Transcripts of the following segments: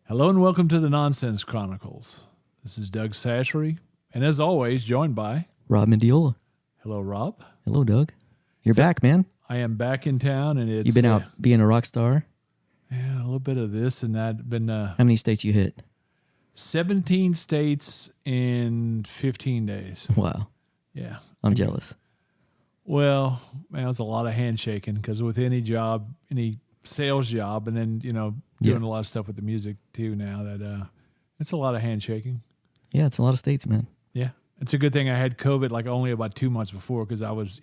Hello and welcome to the Nonsense Chronicles. This is Doug Sashery, and as always, joined by Rob Mendiola. Hello, Rob. Hello, Doug. You're back, man. I am back in town, and it's You've been out being a rock star. Yeah, a little bit of this and that. Been How many states you hit? 17 states in 15 days. Wow. Yeah, I'm jealous. Well, man, it's a lot of handshaking because with any job, any sales job, and then doing a lot of stuff with the music too now. That it's a lot of handshaking. Yeah, it's a lot of states, man. Yeah, it's a good thing I had COVID like only about 2 months before because I was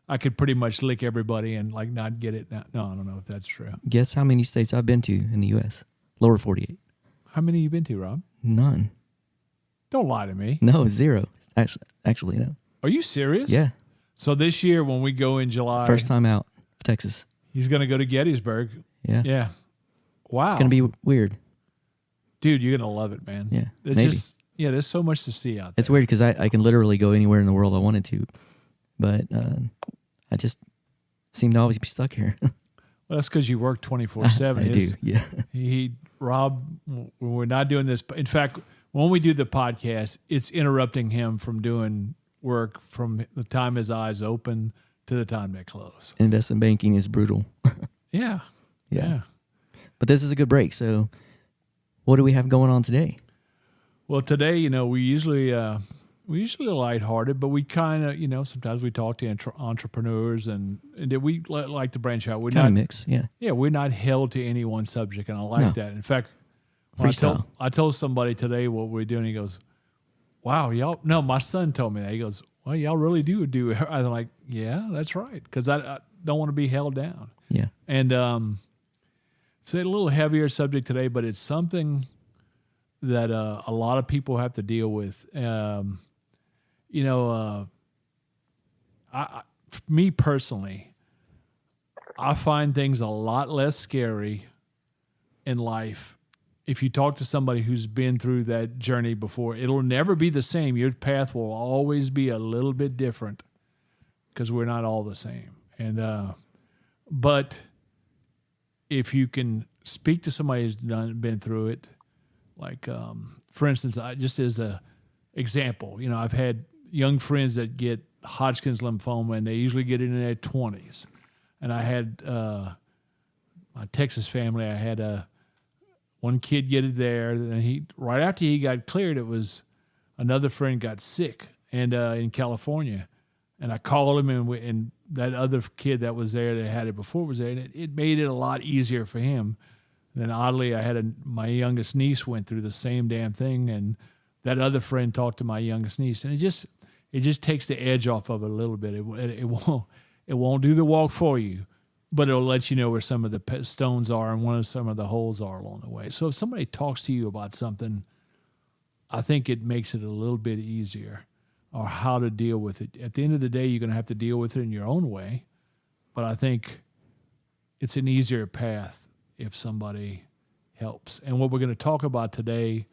I could pretty much lick everybody and like not get it. No, I don't know if that's true. Guess how many states I've been to in the U.S.? Lower 48. How many you been to, Rob? None. Don't lie to me. No, 0. Actually, no. Are you serious? Yeah. So this year when we go in July, First time out of Texas. he's going to go to Gettysburg. Yeah. Yeah. Wow. It's going to be weird. Dude, you're going to love it, man. Yeah, It's maybe. there's so much to see out there. It's weird because I can literally go anywhere in the world I wanted to, but I just seem to always be stuck here. Well, that's because you work 24/7. I do, yeah. Rob, when we're not doing this, in fact, when we do the podcast, it's interrupting him from doing work from the time his eyes open to the time they close. Investment banking is brutal. Yeah. But this is a good break, so what do we have going on today? Well, today, we usually lighthearted, but we kind of, sometimes we talk to entrepreneurs and we like to branch out. We're Kind not of mix, yeah. Yeah, we're not held to any one subject, and I like that. In fact, Freestyle. I told somebody today what we're doing. He goes, "Wow, y'all!" No, my son told me that. He goes, "Well, y'all really do." I'm like, "Yeah, that's right," because I don't want to be held down. Yeah. And it's a little heavier subject today, but it's something that a lot of people have to deal with. Me personally, I find things a lot less scary in life if you talk to somebody who's been through that journey before. It'll never be the same. Your path will always be a little bit different because we're not all the same. And but if you can speak to somebody who's been through it, like for instance, just as a example, I've had young friends that get Hodgkin's lymphoma, and they usually get it in their 20s. And I had my Texas family. I had one kid get it there, and right after he got cleared, it was another friend got sick, and in California, and I called him, and that other kid that was there that had it before was there, and it made it a lot easier for him. And then oddly, I had my youngest niece went through the same damn thing, and that other friend talked to my youngest niece, and it just takes the edge off of it a little bit. It won't do the walk for you, but it'll let you know where some of the stones are and some of the holes are along the way. So if somebody talks to you about something, I think it makes it a little bit easier, or how to deal with it. At the end of the day, you're going to have to deal with it in your own way, but I think it's an easier path if somebody helps. And what we're going to talk about today,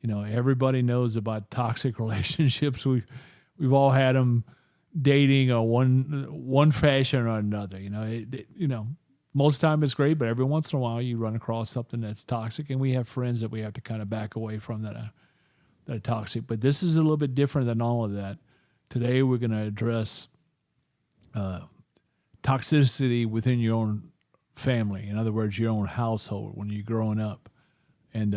everybody knows about toxic relationships. We've all had them, dating or one fashion or another. Most time it's great, but every once in a while you run across something that's toxic, and we have friends that we have to kind of back away from that are toxic. But this is a little bit different than all of that. Today we're going to address toxicity within your own family. In other words, your own household when you're growing up, and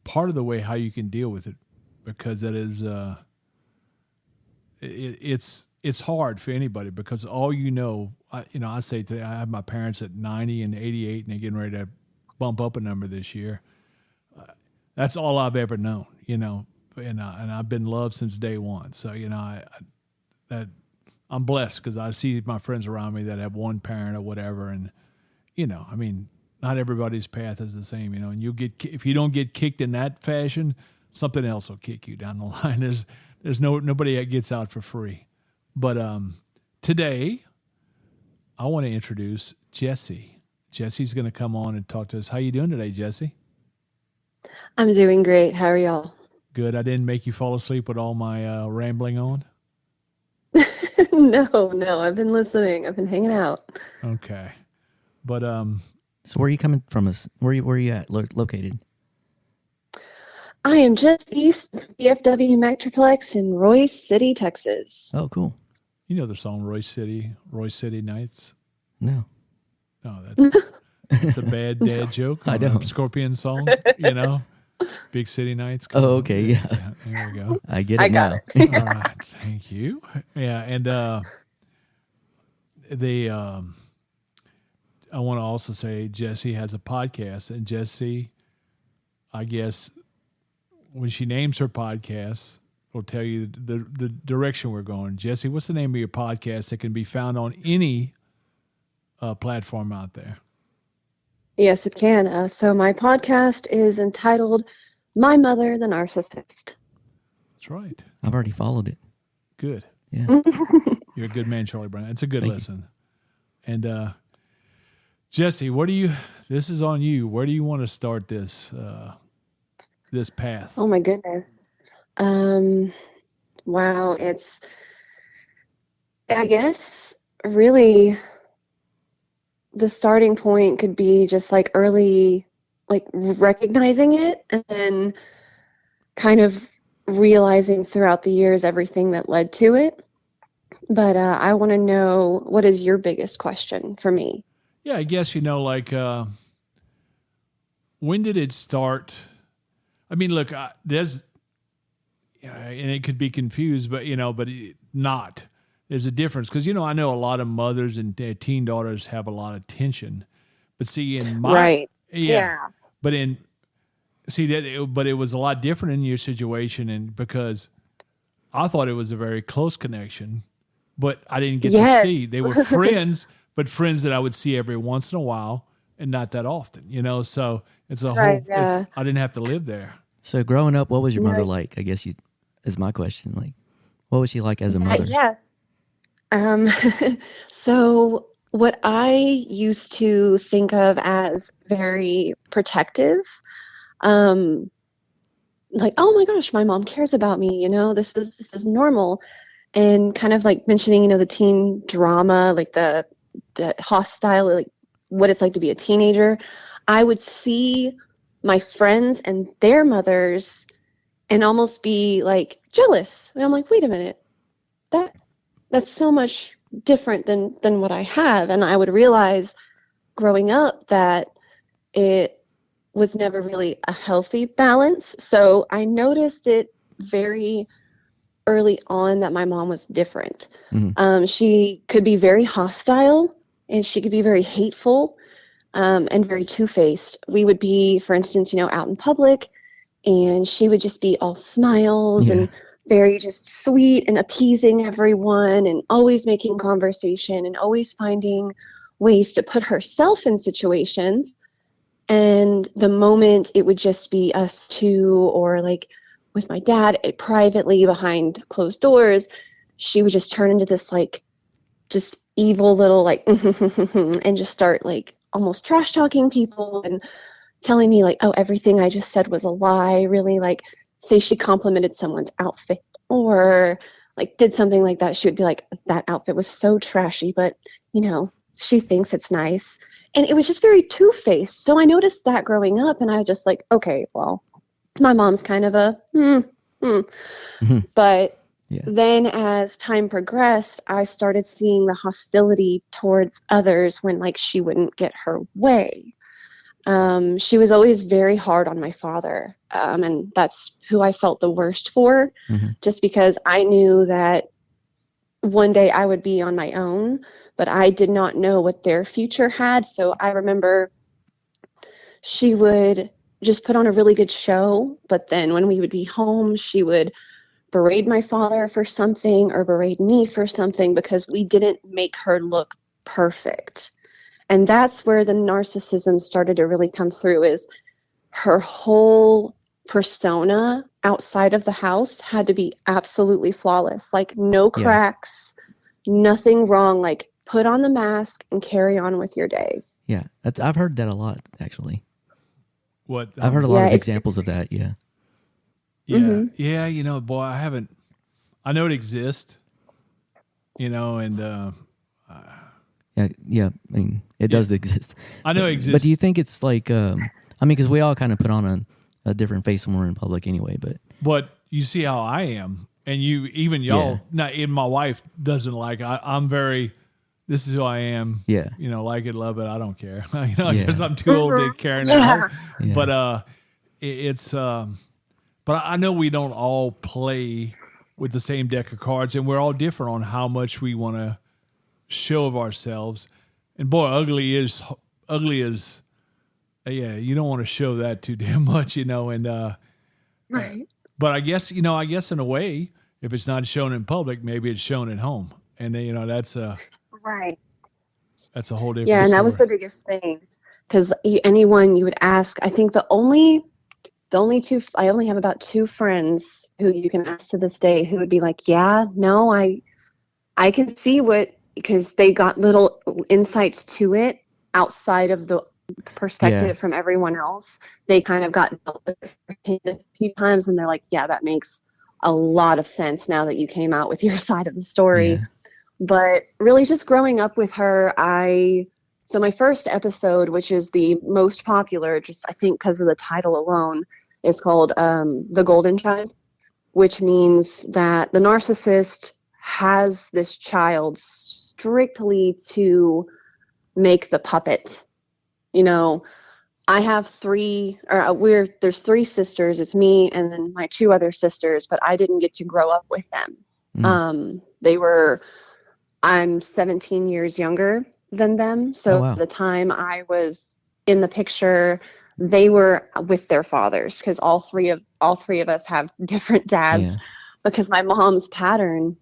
part of the way how you can deal with it, because that is it's hard for anybody, because all I say today, I have my parents at 90 and 88, and they're getting ready to bump up a number this year. That's all I've ever known, and I've been loved since day one. So I'm blessed because I see my friends around me that have one parent or whatever, and not everybody's path is the same, and if you don't get kicked in that fashion, something else will kick you down the line. There's nobody that gets out for free. But today, I want to introduce Jessie. Jessie's going to come on and talk to us. How you doing today, Jessie? I'm doing great. How are y'all? Good. I didn't make you fall asleep with all my rambling on? No, I've been listening. I've been hanging out. Okay. But So where are you coming from? Where are you at located? I am just east of DFW Metroplex in Royce City, Texas. Oh, cool. You know the song Royce City Nights? No. No, that's a bad dad joke. I on don't. a Scorpion song, Big City Nights. Come Oh, on. okay, yeah. There we go. I get it I got now. it. All right, thank you. Yeah, and I want to also say Jesse has a podcast, and Jesse, I guess, when she names her podcast, will tell you the direction we're going. Jesse, what's the name of your podcast that can be found on any platform out there? Yes, it can. So my podcast is entitled My Mother, the Narcissist. That's right. I've already followed it. Good. Yeah. You're a good man, Charlie Brown. It's a good Thank you. listen. And Jesse, this is on you. Where do you want to start this this path? Oh my goodness. Wow, I guess really the starting point could be just like early, like recognizing it and then kind of realizing throughout the years everything that led to it. But I want to know, what is your biggest question for me? Yeah, I guess, when did it start? I mean, look, there's, and it could be confused, but, not. There's a difference because, I know a lot of mothers and their teen daughters have a lot of tension. But see, in my. Right. Yeah. But but it was a lot different in your situation, and because I thought it was a very close connection, but I didn't get to see. They were friends, but friends that I would see every once in a while and not that often, So it's a Right, whole. yeah. I didn't have to live there. So growing up, what was your mother Right. like? I guess is my question. Like, what was she like as a mother? Yes. So what I used to think of as very protective, like, oh my gosh, my mom cares about me, this is normal. And kind of like mentioning, the teen drama, like the hostile, like what it's like to be a teenager. I would see my friends and their mothers and almost be like jealous. And I'm like, wait a minute, that's so much different than what I have. And I would realize growing up that it was never really a healthy balance. So I noticed it very early on that my mom was different. Mm-hmm. She could be very hostile and she could be very hateful and very two-faced. We would be, for instance, out in public and she would just be all smiles and very just sweet and appeasing everyone and always making conversation and always finding ways to put herself in situations. And the moment it would just be us two or like with my dad privately behind closed doors, she would just turn into this like just evil little like and just start like almost trash talking people and telling me like, oh, everything I just said was a lie. Really, like, say she complimented someone's outfit or like did something like that, she would be like, that outfit was so trashy, but she thinks it's nice. And it was just very two-faced. So I noticed that growing up and I was just like, okay, well, my mom's kind of a Mm-hmm. But Yeah. then as time progressed, I started seeing the hostility towards others when like she wouldn't get her way. She was always very hard on my father, and that's who I felt the worst for, just because I knew that one day I would be on my own, but I did not know what their future had. So I remember she would just put on a really good show, but then when we would be home, she would berate my father for something or berate me for something because we didn't make her look perfect. And that's where the narcissism started to really come through, is her whole persona outside of the house had to be absolutely flawless, like no cracks, nothing wrong, like put on the mask and carry on with your day. Yeah, I've heard that a lot, actually. What I've heard a lot of examples of that. Yeah. Yeah. Boy, I know it exists, and Yeah. I mean, it does exist. I know it exists. But do you think it's like, I mean, because we all kind of put on a different face when we're in public anyway, But you see how I am, and y'all. Yeah. Not even my wife doesn't like. I'm very. This is who I am. Yeah. Like it, love it. I don't care. Yeah. Because I'm too old to care now. Yeah. But it's. But I know we don't all play with the same deck of cards, and we're all different on how much we want to show of ourselves. And boy, ugly is. Yeah, you don't want to show that too damn much, and. Right. But I guess in a way, if it's not shown in public, maybe it's shown at home, and that's a Right. that's a whole different. Yeah, and that was the story. biggest thing. Because anyone you would ask, I think the only two, I only have about two friends who you can ask to this day who would be like, yeah, no, I can see because they got little insights to it outside of the perspective from everyone else. They kind of got dealt with it a few times, and they're like, yeah, that makes a lot of sense now that you came out with your side of the story. Yeah. But really just growing up with her, so my first episode, which is the most popular, just I think because of the title alone, is called The Golden Child, which means that the narcissist has this child strictly to make the puppet. I have there's three sisters. It's me and then my two other sisters, but I didn't get to grow up with them. I'm 17 years younger than them. So wow. the time I was in the picture, they were with their fathers, because all three of us have different dads. Yeah. Because my mom's pattern,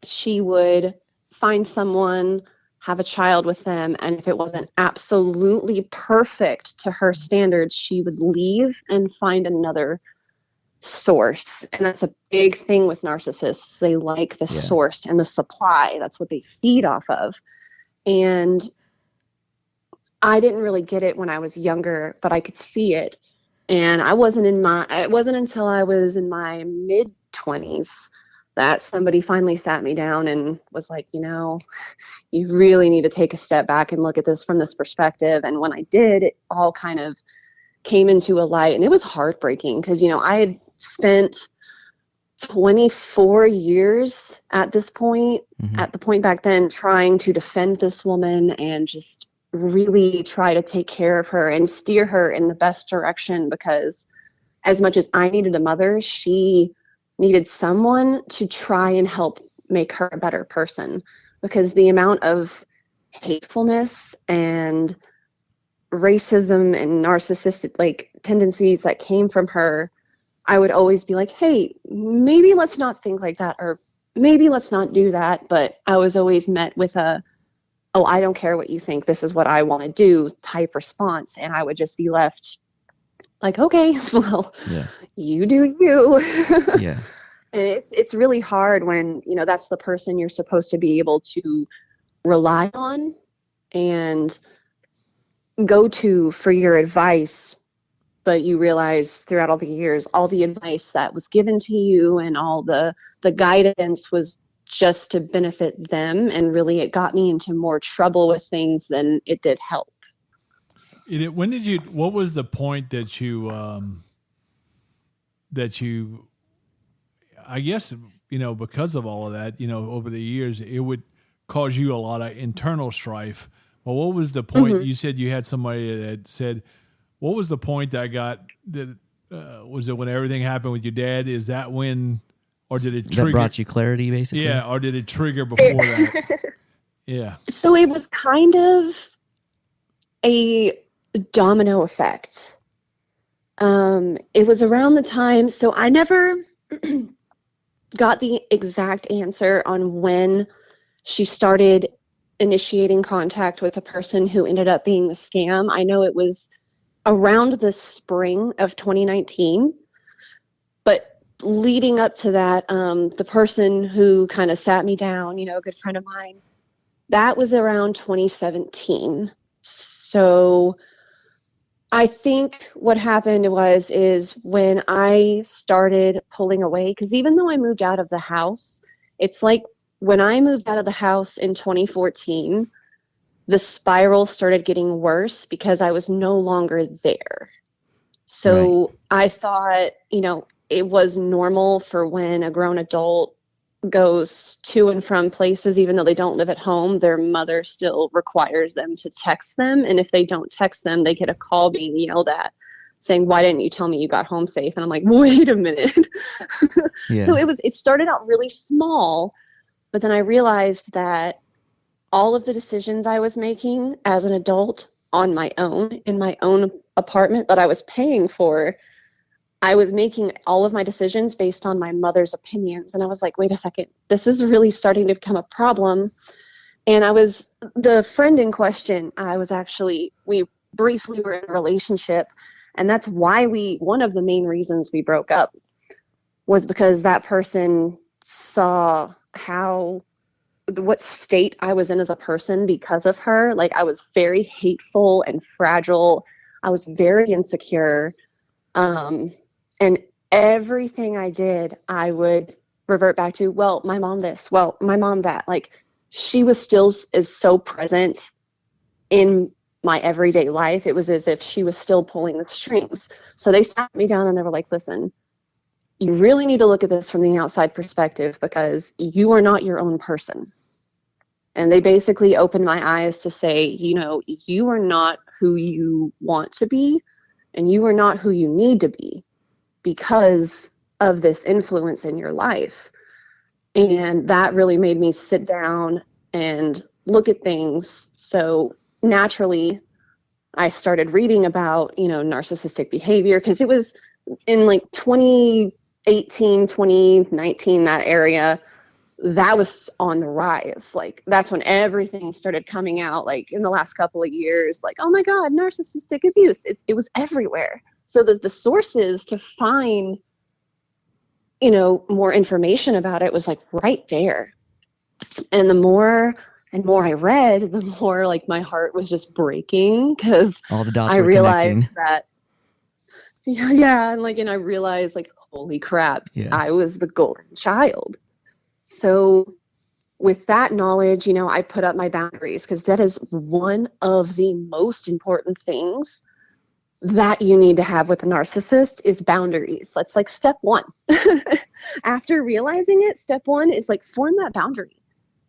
she would find someone, have a child with them, and if it wasn't absolutely perfect to her standards, she would leave and find another source. And that's a big thing with narcissists. They like the source and the supply. That's what they feed off of. And I didn't really get it when I was younger, but I could see it. And it wasn't until I was in my mid-20s that somebody finally sat me down and was like, you really need to take a step back and look at this from this perspective. And when I did, it all kind of came into a light, and it was heartbreaking because, I had spent 24 years at this point, at the point back then, trying to defend this woman and just really try to take care of her and steer her in the best direction, because as much as I needed a mother, she needed someone to try and help make her a better person, because the amount of hatefulness and racism and narcissistic tendencies that came from her, I would always be like, hey, maybe let's not think like that, or maybe let's not do that. But I was always met with oh, I don't care what you think, this is what I want to do type response. And I would just be left like, okay, well, you do you. Yeah. And it's really hard when, that's the person you're supposed to be able to rely on and go to for your advice, but you realize throughout all the years, all the advice that was given to you and all the guidance was just to benefit them, and really it got me into more trouble with things than it did help. What was the point that you I guess, because of all of that, over the years, it would cause you a lot of internal strife. Well, what was the point? You said you had somebody that said, what was the point was it when everything happened with your dad? Is that when, or did it trigger? That brought you clarity, basically? Yeah, or did it trigger before that? Yeah. So it was kind of a domino effect. It was around the time, so I never got the exact answer on when she started initiating contact with a person who ended up being the scam. I know it was around the spring of 2019, but leading up to that, the person who kind of sat me down, a good friend of mine, that was around 2017. So I think what happened is when I started pulling away, because even though I moved out of the house, it's like when I moved out of the house in 2014, the spiral started getting worse because I was no longer there. So I thought, it was normal for when a grown adult goes to and from places, even though they don't live at home, their mother still requires them to text them. And if they don't text them, they get a call being yelled at saying, why didn't you tell me you got home safe? And I'm like, wait a minute. Yeah. So it started out really small, but then I realized that all of the decisions I was making as an adult on my own, in my own apartment that I was paying for, I was making all of my decisions based on my mother's opinions. And I was like, wait a second, this is really starting to become a problem. And the friend in question, we briefly were in a relationship. And that's why one of the main reasons we broke up was because that person saw what state I was in as a person because of her. Like, I was very hateful and fragile. I was very insecure. And everything I did, I would revert back to, well, my mom this, well, my mom that. Like, she was still is so present in my everyday life. It was as if she was still pulling the strings. So they sat me down and they were like, listen, you really need to look at this from the outside perspective because you are not your own person. And they basically opened my eyes to say, you are not who you want to be, and you are not who you need to be because of this influence in your life. And that really made me sit down and look at things. So naturally, I started reading about, narcissistic behavior, because it was in like 2018, 2019, that area, that was on the rise. Like, that's when everything started coming out, like in the last couple of years, like, oh my God, narcissistic abuse. It was everywhere. So the sources to find, more information about it was like right there. And the more and more I read, the more like my heart was just breaking, because all the dots I were realized connecting. that, yeah, and I realized, like, holy crap, I was the golden child. So with that knowledge, I put up my boundaries, because that is one of the most important things that you need to have with a narcissist is boundaries. That's like step one. After realizing it, step one is like form that boundary.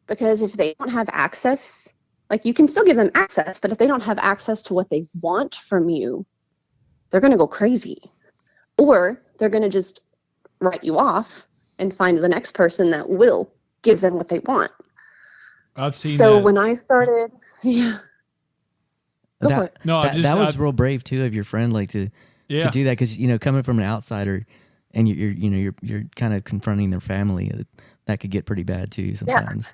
Because if they don't have access, like, you can still give them access, but if they don't have access to what they want from you, they're going to go crazy. Or they're going to just write you off and find the next person that will give them what they want. I've seen so that. When I started, Go for it. No, that was real brave too of your friend, like to do that, because coming from an outsider, and you're kind of confronting their family, that could get pretty bad too sometimes.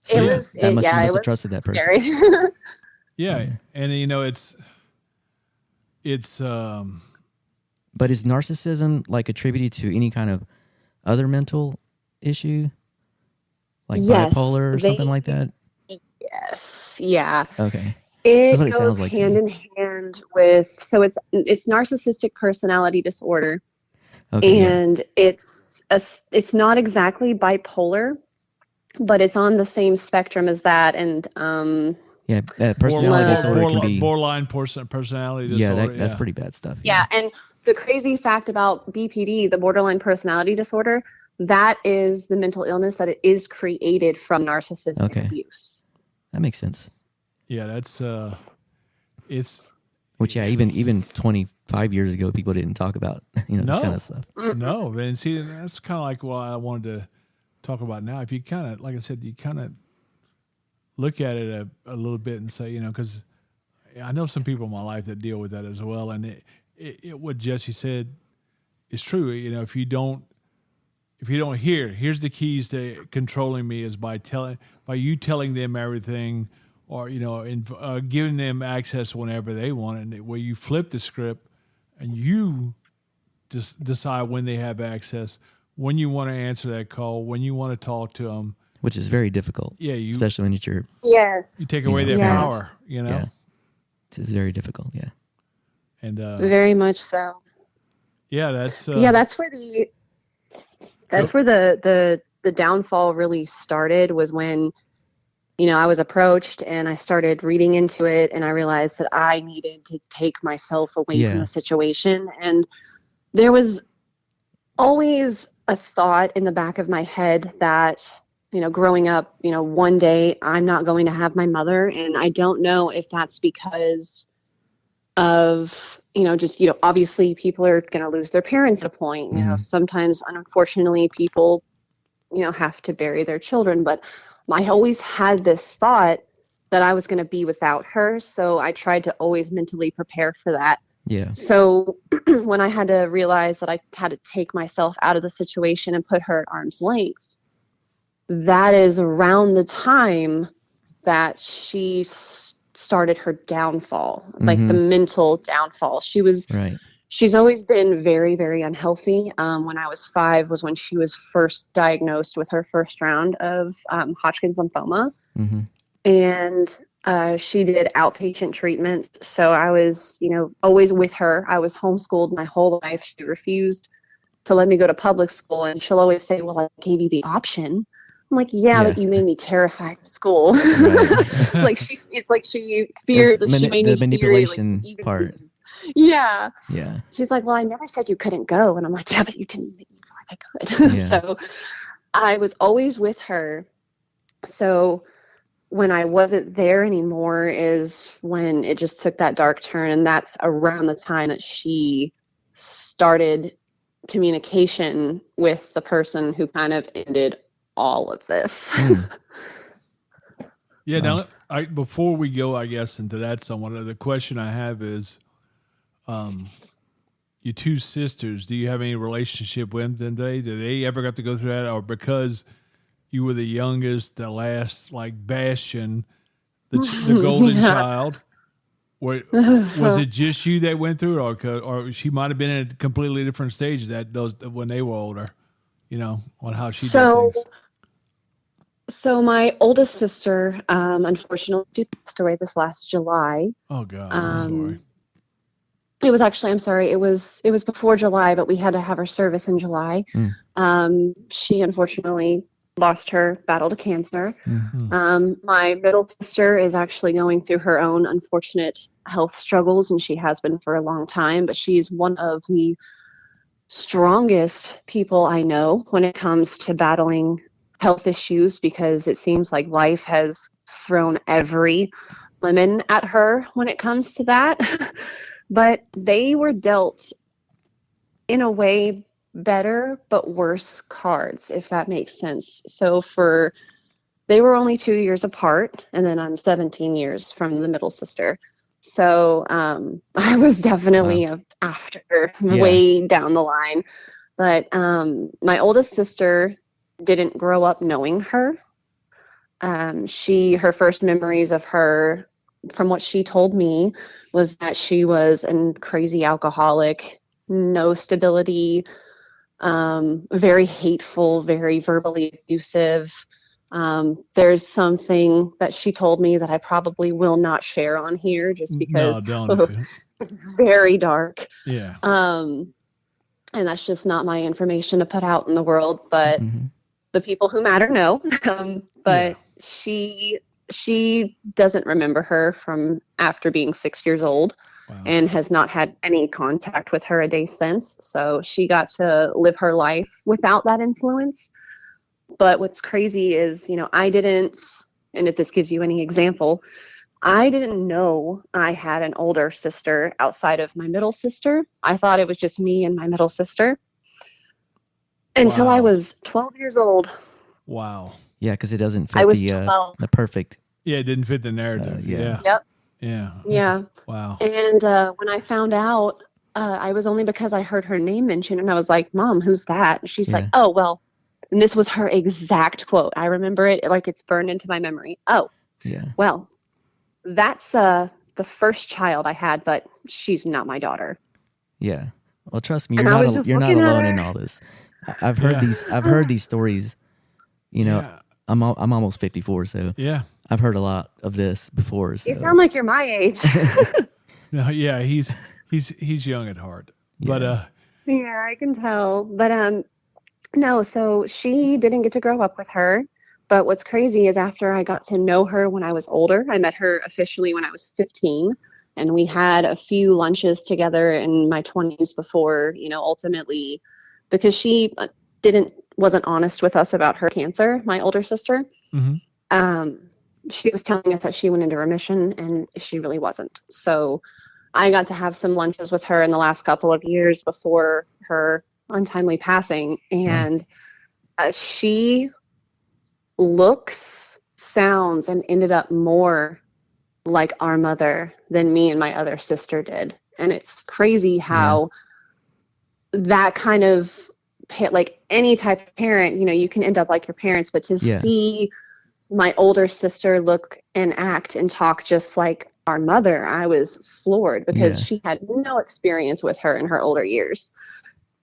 So you must have trusted that person. Yeah, and it's But is narcissism like attributed to any kind of other mental issue, like bipolar or something like that? Yes. Yeah. Okay. It That's what it goes sounds like hand in hand with, so it's narcissistic personality disorder. Okay, and it's not exactly bipolar, but it's on the same spectrum as that. And personality disorder can be borderline personality disorder. Yeah, that's pretty bad stuff. Yeah, and the crazy fact about BPD, the borderline personality disorder, that is the mental illness that it is created from narcissistic abuse. That makes sense. Yeah, that's it's. Which even 25 years ago, people didn't talk about this kind of stuff. No, and see, that's kind of like what I wanted to talk about now. If you kind of, like I said, you kind of look at it a little bit and say, because I know some people in my life that deal with that as well, and it what Jesse said is true. If you don't here's the keys to controlling me is by you telling them everything, or and giving them access whenever they want, and where you flip the script and you just decide when they have access, when you want to answer that call, when you want to talk to them, which is very difficult. Yeah, especially when it's your you take away their power. Yeah, it's very difficult. Yeah, and very much so. Yeah, that's that's where the downfall really started, was when I was approached and I started reading into it, and I realized that I needed to take myself away from the situation. And there was always a thought in the back of my head that, growing up, one day I'm not going to have my mother. And I don't know if that's because of, just, obviously people are going to lose their parents at a point. Sometimes, unfortunately, people, have to bury their children. But I always had this thought that I was going to be without her. So I tried to always mentally prepare for that. Yeah. So when I had to realize that I had to take myself out of the situation and put her at arm's length, that is around the time that she started her downfall, like the mental downfall. She's always been very, very unhealthy. When I was 5 was when she was first diagnosed with her first round of Hodgkin's lymphoma. And she did outpatient treatments. So I was, always with her. I was homeschooled my whole life. She refused to let me go to public school. And she'll always say, well, I gave you the option. I'm like, yeah, but you made me terrified of school. Right. It's like she feared that she made me the manipulation part. Yeah. Yeah. She's like, well, I never said you couldn't go. And I'm like, yeah, but you didn't make me feel like I could. Yeah. So I was always with her. So when I wasn't there anymore is when it just took that dark turn. And that's around the time that she started communication with the person who kind of ended all of this. Yeah. Now, before we go, I guess, into that somewhat, the question I have is, your 2 sisters, do you have any relationship with them today? Did they ever got to go through that? Or because you were the youngest, the last, bastion, the golden child, was it just you that went through it? Or she might have been at a completely different stage when they were older, on how she did things. So my oldest sister, unfortunately, she passed away this last July. Oh God, I'm sorry. It was actually, I'm sorry, it was before July, but we had to have her service in July. She unfortunately lost her battle to cancer. My middle sister is actually going through her own unfortunate health struggles, and she has been for a long time, but she's one of the strongest people I know when it comes to battling health issues, because it seems like life has thrown every lemon at her when it comes to that. But they were dealt, in a way, better but worse cards, if that makes sense. So they were only 2 years apart, and then I'm 17 years from the middle sister. So I was definitely after, way down the line. But my oldest sister didn't grow up knowing her. Her first memories of her, from what she told me, was that she was a crazy alcoholic, no stability, very hateful, very verbally abusive. There's something that she told me that I probably will not share on here just because it's very dark. Yeah. And that's just not my information to put out in the world, but the people who matter know. But she doesn't remember her from after being 6 years old. Wow. And has not had any contact with her a day since. So she got to live her life without that influence. But what's crazy is, I didn't, and if this gives you any example, I didn't know I had an older sister outside of my middle sister. I thought it was just me and my middle sister until I was 12 years old. Wow. Yeah, because it doesn't fit the perfect. Yeah, it didn't fit the narrative. Yeah. Yep. Yeah. Yeah. Wow. And when I found out, I was only because I heard her name mentioned, and I was like, Mom, who's that? And she's like, oh, well, and this was her exact quote. I remember it like it's burned into my memory. Oh, yeah. Well, that's the first child I had, but she's not my daughter. Yeah. Well, trust me, you're not alone in all this. I've heard these stories. I'm almost 54, so I've heard a lot of this before. So. You sound like you're my age. No, yeah, he's young at heart, but yeah, I can tell. But no, so she didn't get to grow up with her. But what's crazy is after I got to know her when I was older, I met her officially when I was 15. And we had a few lunches together in my 20s before, ultimately, because she wasn't honest with us about her cancer, my older sister. Mm-hmm. She was telling us that she went into remission, and she really wasn't. So I got to have some lunches with her in the last couple of years before her untimely passing. And she looks, sounds, and ended up more like our mother than me and my other sister did. And it's crazy how that kind of, like any type of parent, you can end up like your parents, but to see my older sister look and act and talk just like our mother, I was floored because she had no experience with her in her older years.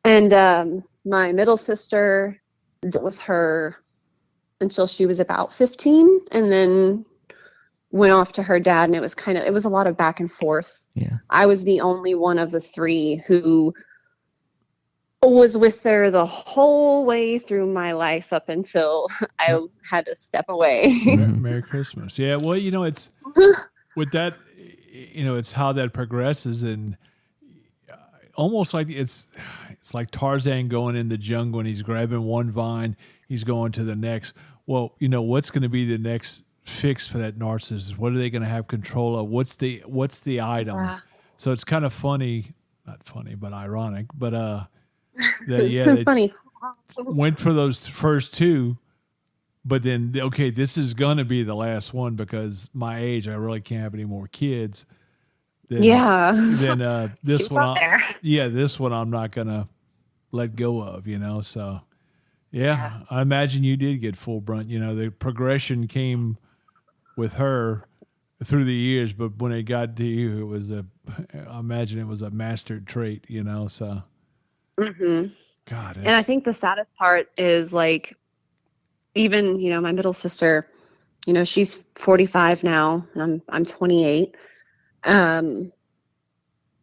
And my middle sister dealt with her until she was about 15, and then went off to her dad, and it was a lot of back and forth. Yeah. I was the only one of the three who was with her the whole way through my life up until I had to step away. Merry Christmas. Yeah, well, it's with that, it's how that progresses, and almost like it's like Tarzan going in the jungle and he's grabbing one vine, he's going to the next. Well, what's going to be the next fix for that narcissist? What are they going to have control of? What's the item? Yeah. So it's kind of funny, not funny, but ironic. But they funny. Went for those first two, but then this is going to be the last one because my age, I really can't have any more kids. Then this one, this one I'm not going to let go of. So. Yeah, I imagine you did get full brunt. The progression came with her through the years, but when it got to you, I imagine it was a mastered trait, so. Mm-hmm. God. And I think the saddest part is like, even, my middle sister, she's 45 now, and I'm 28.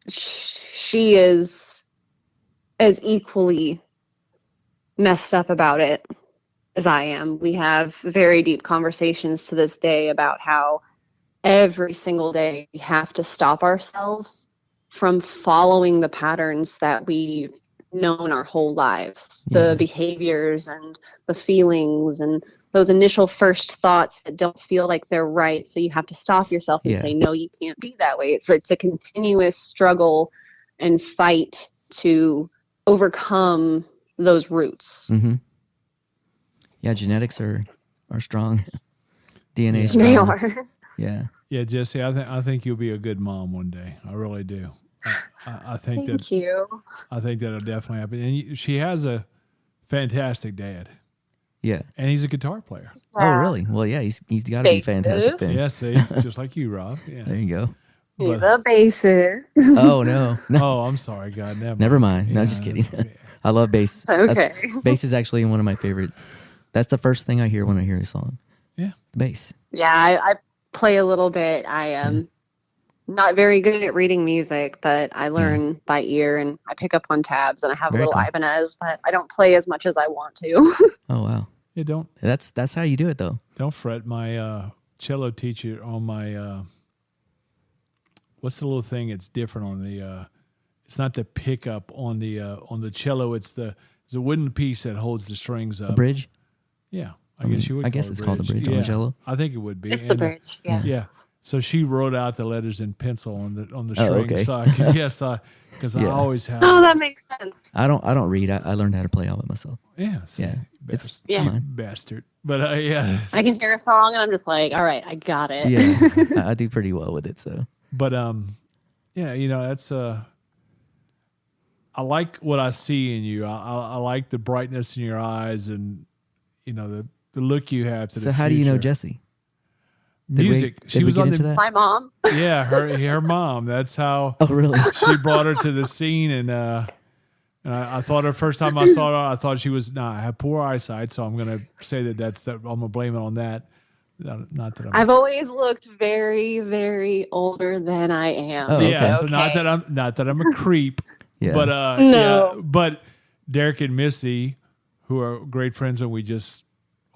She is as equally messed up about it as I am. We have very deep conversations to this day about how every single day we have to stop ourselves from following the patterns that we've known our whole lives, the behaviors and the feelings and those initial first thoughts that don't feel like they're right. So you have to stop yourself and say, no, you can't be that way. It's a continuous struggle and fight to overcome those roots. Mm-hmm. Yeah, genetics are strong. DNA is strong. They are. Yeah. Yeah, Jesse, I think you'll be a good mom one day. I really do. I think Thank you. I think that'll definitely happen. And she has a fantastic dad. Yeah. And he's a guitar player. Oh, really? Well, yeah, he's got to be fantastic then. Yeah, see, just like you, Rob. Yeah. There you go. He's a bassist. Oh, no. Oh, I'm sorry, God. Never mind. No, just kidding. Okay. I love bass. Okay. Bass is actually one of my favorite. That's the first thing I hear when I hear a song. Yeah. The bass. Yeah, I play a little bit. I am not very good at reading music, but I learn by ear and I pick up on tabs, and I have Very a little cool. Ibanez, but I don't play as much as I want to. Oh, wow. Yeah, That's how you do it, though. don't fret. My cello teacher on my what's the little thing? It's different on the. It's not the pickup on the cello. It's the wooden piece that holds the strings up. A bridge. Yeah, I guess you would. I guess it's called a bridge on the cello. I think it would be. It's the bridge. Yeah. Yeah. So she wrote out the letters in pencil on the string. okay. So I could, because I always have. Oh, that makes sense. I don't read. I learned how to play all of it myself. Yeah. See, Yeah. It's Yeah. fine. bastard. But yeah. I can hear a song and I'm just like, all right, I got it. Yeah. I do pretty well with it. So. But yeah, that's I like what I see in you. I like the brightness in your eyes and the look you have to the So how do you know future. Jessie? Music. She was on the My mom. yeah, her mom. That's how Oh, really? she brought her to the scene, and I thought the first time I saw her, I thought she was I have poor eyesight, so I'm gonna say I'm gonna blame it on that. Not that I've always looked very, very older than I am. Oh, okay. Yeah, so not that I'm a creep, Yeah. but No. yeah, but Derek and Missy, who are great friends, and we just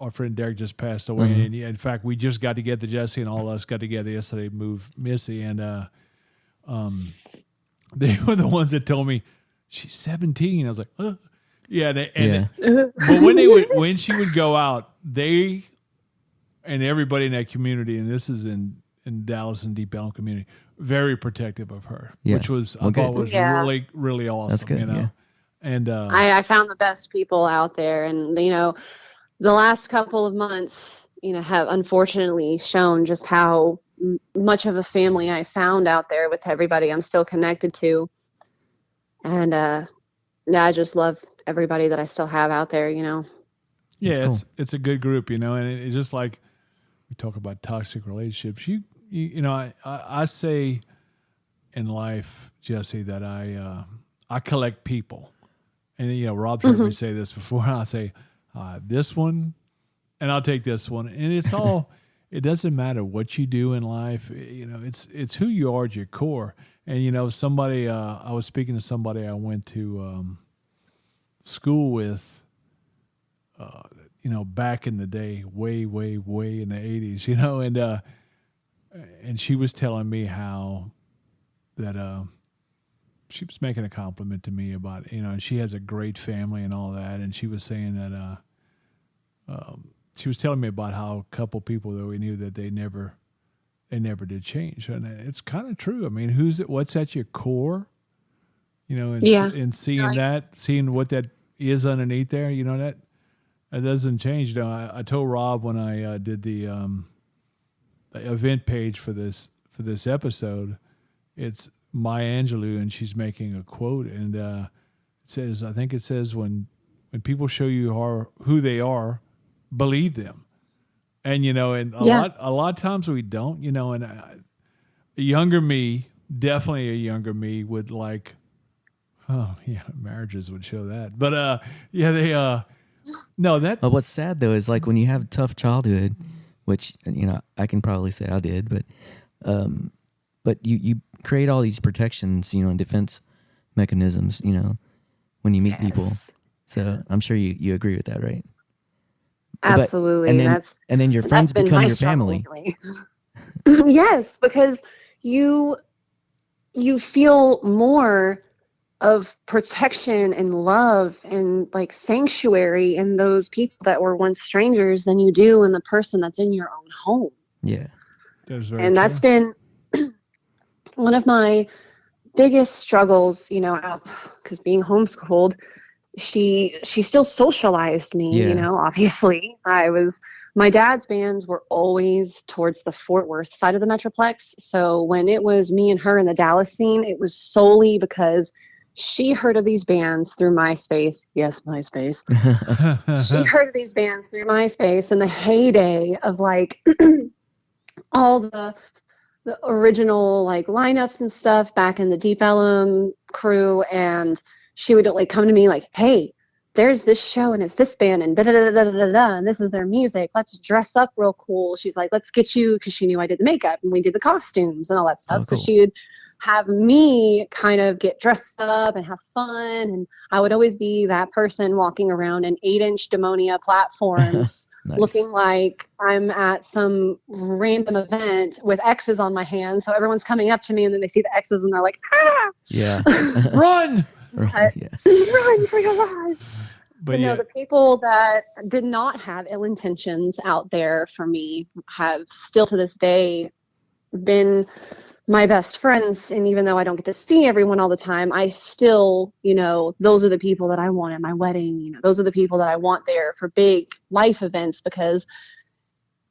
our friend Derek just passed away. Mm-hmm. And in fact, we just got together, Jesse and all of us got together yesterday, moved Missy. And they were the ones that told me she's 17. I was like, yeah. But when she would go out, they and everybody in that community, and this is in Dallas and Deep Ellum community, very protective of her, which was I thought was really, really awesome. That's good, Yeah. And I found the best people out there, and the last couple of months, have unfortunately shown just how much of a family I found out there with everybody I'm still connected to, and I just love everybody that I still have out there. Yeah, cool. It's a good group, and it's just like we talk about toxic relationships. I say in life, Jesse, that I collect people. And, Rob's heard me say this before. I say, this one, and I'll take this one. And it's all, it doesn't matter what you do in life. It's who you are at your core. And, somebody, I was speaking to somebody I went to school with, back in the day, way, way, way in the 80s, and she was telling me how that she was making a compliment to me about, and she has a great family and all that. And she was saying that she was telling me about how a couple people that we knew that they never did change. And it's kind of true. I mean, what's at your core, and seeing what that is underneath there, that doesn't change. I told Rob when I did the event page for this episode, it's Maya Angelou, and she's making a quote, and it says, I think it says, when people show you who they are, believe them. And and a lot of times we don't, and a younger me, definitely a younger me, would like, marriages would show that. But they no, that. But what's sad though is like when you have a tough childhood, which I can probably say I did, but you create all these protections, and defense mechanisms, when you meet people. So I'm sure you agree with that, right? Absolutely. And then your friends become your family. Yes, because you feel more of protection and love and like sanctuary in those people that were once strangers than you do in the person that's in your own home. Yeah. That's been one of my biggest struggles, because being homeschooled, she still socialized me, obviously. My dad's bands were always towards the Fort Worth side of the Metroplex. So when it was me and her in the Dallas scene, it was solely because she heard of these bands through MySpace. Yes, MySpace. She heard of these bands through MySpace in the heyday of like all the original like lineups and stuff back in the Deep Ellum crew, and she would like come to me like, hey, there's this show and it's this band and da da da da da da, and this is their music. Let's dress up real cool. She's like, let's get you, because she knew I did the makeup and we did the costumes and all that stuff. Oh, cool. So she would have me kind of get dressed up and have fun, and I would always be that person walking around in 8-inch Demonia platforms. Nice. Looking like I'm at some random event with X's on my hands. So everyone's coming up to me and then they see the X's and they're like, ah! Yeah. Run! Yeah. Run for your life. But the people that did not have ill intentions out there for me have still to this day been my best friends. And even though I don't get to see everyone all the time, I still, those are the people that I want at my wedding. Those are the people that I want there for big life events, because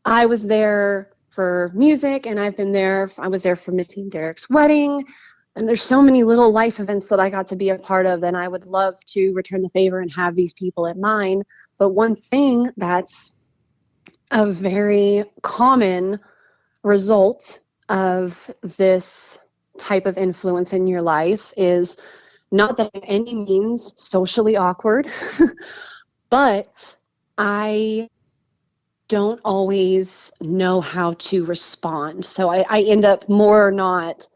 I was there for music and I was there for Missy and Derek's wedding. And there's so many little life events that I got to be a part of, and I would love to return the favor and have these people at mine. But one thing that's a very common result of this type of influence in your life is not that by any means socially awkward, but I don't always know how to respond. So I end up more not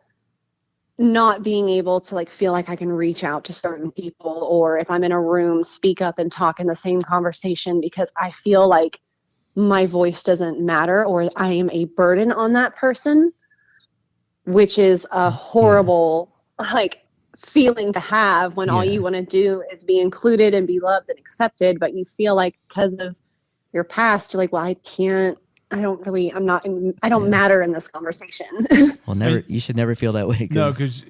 being able to like feel like I can reach out to certain people, or if I'm in a room, speak up and talk in the same conversation, because I feel like my voice doesn't matter or I am a burden on that person, which is a horrible like feeling to have when all you want to do is be included and be loved and accepted, but you feel like because of your past, you're like, well, I don't matter in this conversation. Well, you should never feel that way. Because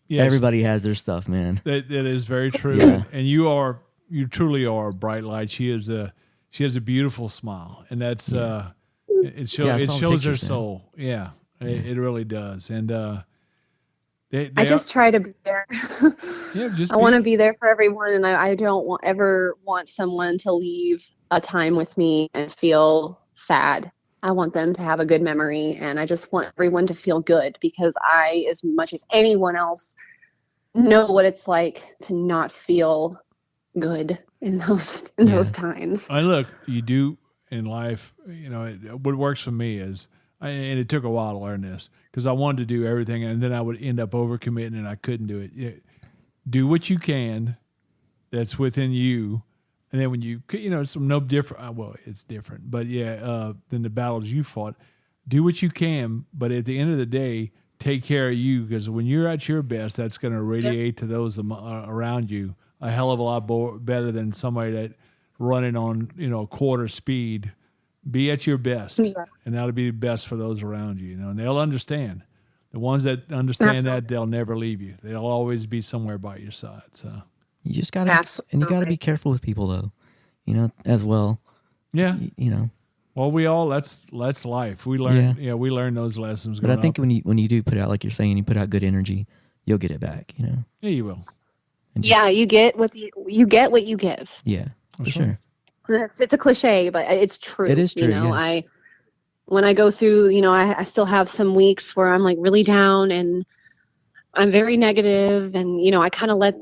everybody has their stuff, man. That is very true. Yeah. And you truly are a bright light. She has a beautiful smile, and that's it shows her soul. Yeah, it really does. And I just try to be there. I want to be there for everyone, and I don't ever want someone to leave a time with me and feel sad. I want them to have a good memory, and I just want everyone to feel good, because I, as much as anyone else, know what it's like to not feel good in those times. And look, you do in life, what works for me is, and it took a while to learn this, because I wanted to do everything, and then I would end up overcommitting, and I couldn't do it. Do what you can that's within you, and then when it's no different. Well, it's different, but than the battles you fought. Do what you can, but at the end of the day, take care of you, because when you're at your best, that's going to radiate to those around you a hell of a lot better than somebody that running on quarter speed. Be at your best, and that'll be best for those around you. And they'll understand. The ones that understand that, they'll never leave you. They'll always be somewhere by your side. So you just gotta, and you gotta be careful with people, though. As well. Yeah. Well, that's life. We learn. Yeah, we learn those lessons. But I think when you do put out, like you're saying, you put out good energy, you'll get it back. Yeah, you will. You get what you give. Yeah, for sure. It's a cliche, but it's true. It is true. When I go through, I still have some weeks where I'm like really down and I'm very negative, and I kind of let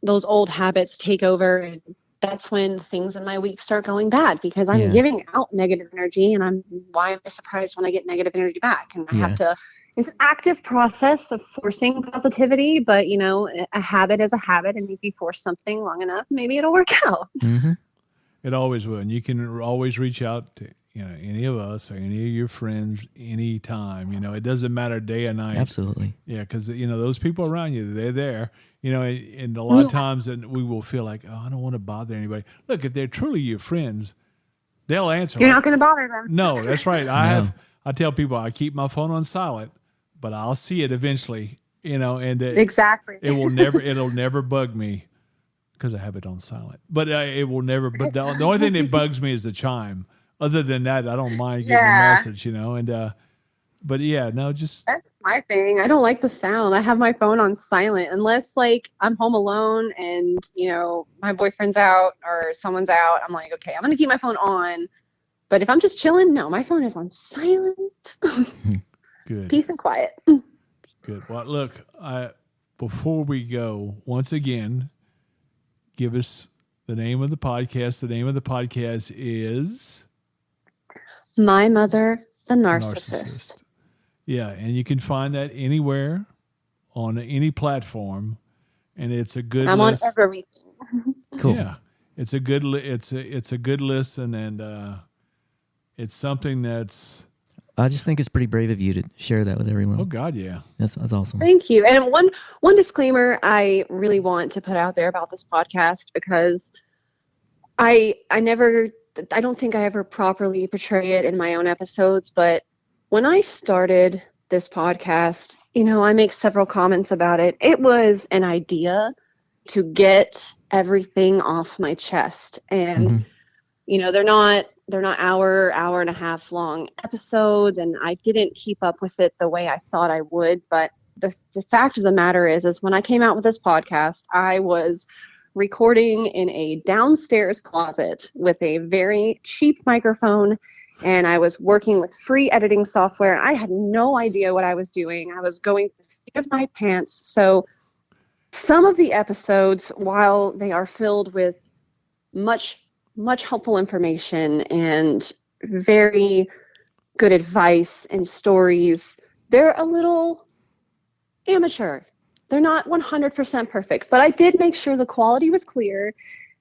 those old habits take over, and that's when things in my week start going bad, because I'm giving out negative energy, and why am I surprised when I get negative energy back? And I have to. It's an active process of forcing positivity, but a habit is a habit, and if you force something long enough, maybe it'll work out. Mm-hmm. It always will, and you can always reach out to any of us or any of your friends anytime. It doesn't matter day or night. Absolutely. Yeah, because those people around you, they're there. And a lot of times, and we will feel like, oh, I don't want to bother anybody. Look, if they're truly your friends, they'll answer. You're not going to bother them. No, that's right. I tell people I keep my phone on silent, but I'll see it eventually. And exactly. It'll never bug me, because I have it on silent. But it will never. But the only thing that bugs me is the chime. Other than that, I don't mind getting a message, And but that's my thing. I don't like the sound. I have my phone on silent unless I'm home alone and my boyfriend's out or someone's out. I'm like, okay, I'm gonna keep my phone on. But if I'm just chilling, no, my phone is on silent. Good. Peace and quiet. Good. Well, look, before we go, once again, give us the name of the podcast. The name of the podcast is My Mother, the Narcissist. Yeah, and you can find that anywhere on any platform, and it's a good. I'm list. On everything. Cool. Yeah, it's a good. It's a good listen, and it's something that's. I just think it's pretty brave of you to share that with everyone. Oh God, yeah, that's awesome. Thank you. And one disclaimer I really want to put out there about this podcast, because I don't think I ever properly portray it in my own episodes, but when I started this podcast, I make several comments about it. It was an idea to get everything off my chest, and they're not hour and a half long episodes, and I didn't keep up with it the way I thought I would. But the fact of the matter is when I came out with this podcast, I was recording in a downstairs closet with a very cheap microphone, and I was working with free editing software. I had no idea what I was doing. I was going through the seat of my pants. So some of the episodes, while they are filled with much helpful information and very good advice and stories, they're a little amateur. They're not 100% perfect, but I did make sure the quality was clear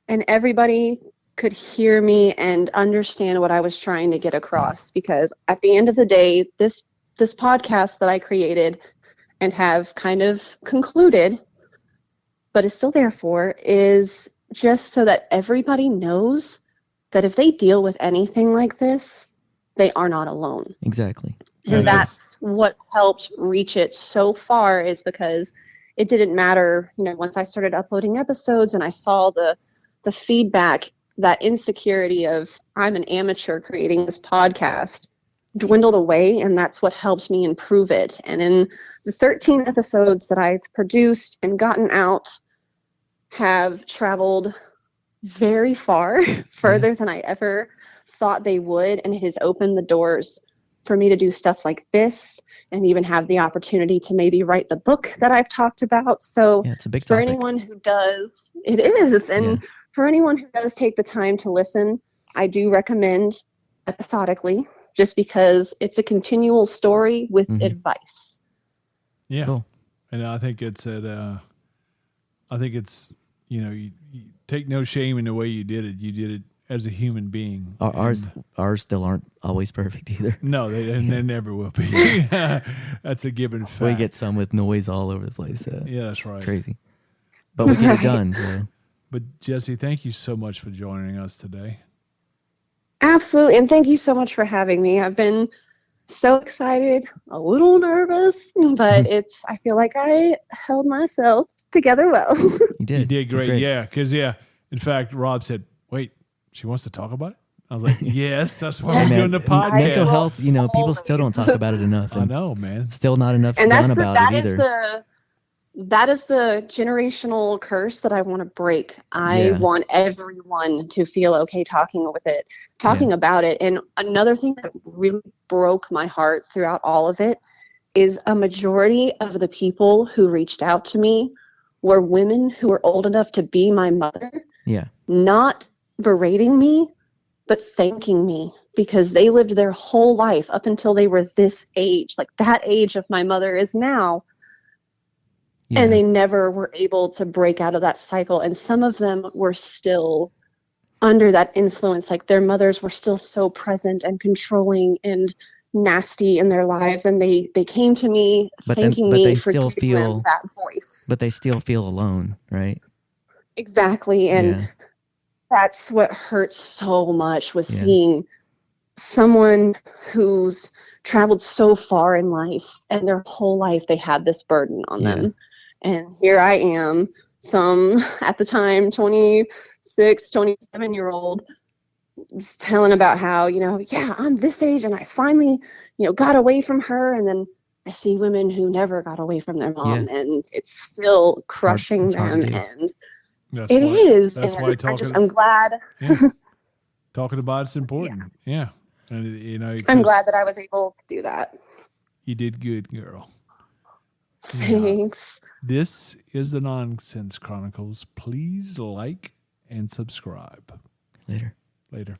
and everybody could hear me and understand what I was trying to get across. Because at the end of the day, this podcast that I created and have kind of concluded, but is still there for, is just so that everybody knows that if they deal with anything like this, they are not alone. Exactly. And that's what helped reach it so far, is because it didn't matter, once I started uploading episodes and I saw the feedback, that insecurity of I'm an amateur creating this podcast dwindled away, and that's what helped me improve it. And in the 13 episodes that I've produced and gotten out have traveled very far, further than I ever thought they would, and it has opened the doors for me to do stuff like this and even have the opportunity to maybe write the book that I've talked about. So it's a big for topic. anyone who does, it is. And for anyone who does take the time to listen, I do recommend episodically, just because it's a continual story with advice. Yeah. Cool. And I think it's you take no shame in the way you did it. You did it as a human being. Ours still aren't always perfect either. No, they never will be. That's a given fact. We get some with noise all over the place. Yeah, that's right. Crazy. But we get it done. So. But Jesse, thank you so much for joining us today. Absolutely. And thank you so much for having me. I've been so excited, a little nervous, but I feel like I held myself together well. You did. You did great. Yeah. Because, in fact, Rob said, wait, she wants to talk about it? I was like, yes, that's why we're doing the podcast. Mental health, people still don't talk about it enough. I know, man. Still not enough done about it either. That is the generational curse that I want to break. I want everyone to feel okay talking about it. And another thing that really broke my heart throughout all of it is a majority of the people who reached out to me were women who were old enough to be my mother. Yeah. Not berating me, but thanking me, because they lived their whole life up until they were this age, like that age of my mother is now. Yeah. And they never were able to break out of that cycle. And some of them were still under that influence. Like their mothers were still so present and controlling and nasty in their lives. And they came to me thanking me for giving them that voice. But they still feel alone, right? Exactly. And that's what hurts so much, was seeing someone who's traveled so far in life and their whole life they had this burden on them. And here I am, at the time, 26, 27-year-old, just telling about how, I'm this age and I finally, got away from her. And then I see women who never got away from their mom and it's still crushing them. And that's why I'm glad. Talking about it's important. Yeah. And, I'm glad that I was able to do that. You did good, girl. Thanks. This is the Nonsense Chronicles. Please like and subscribe. Later.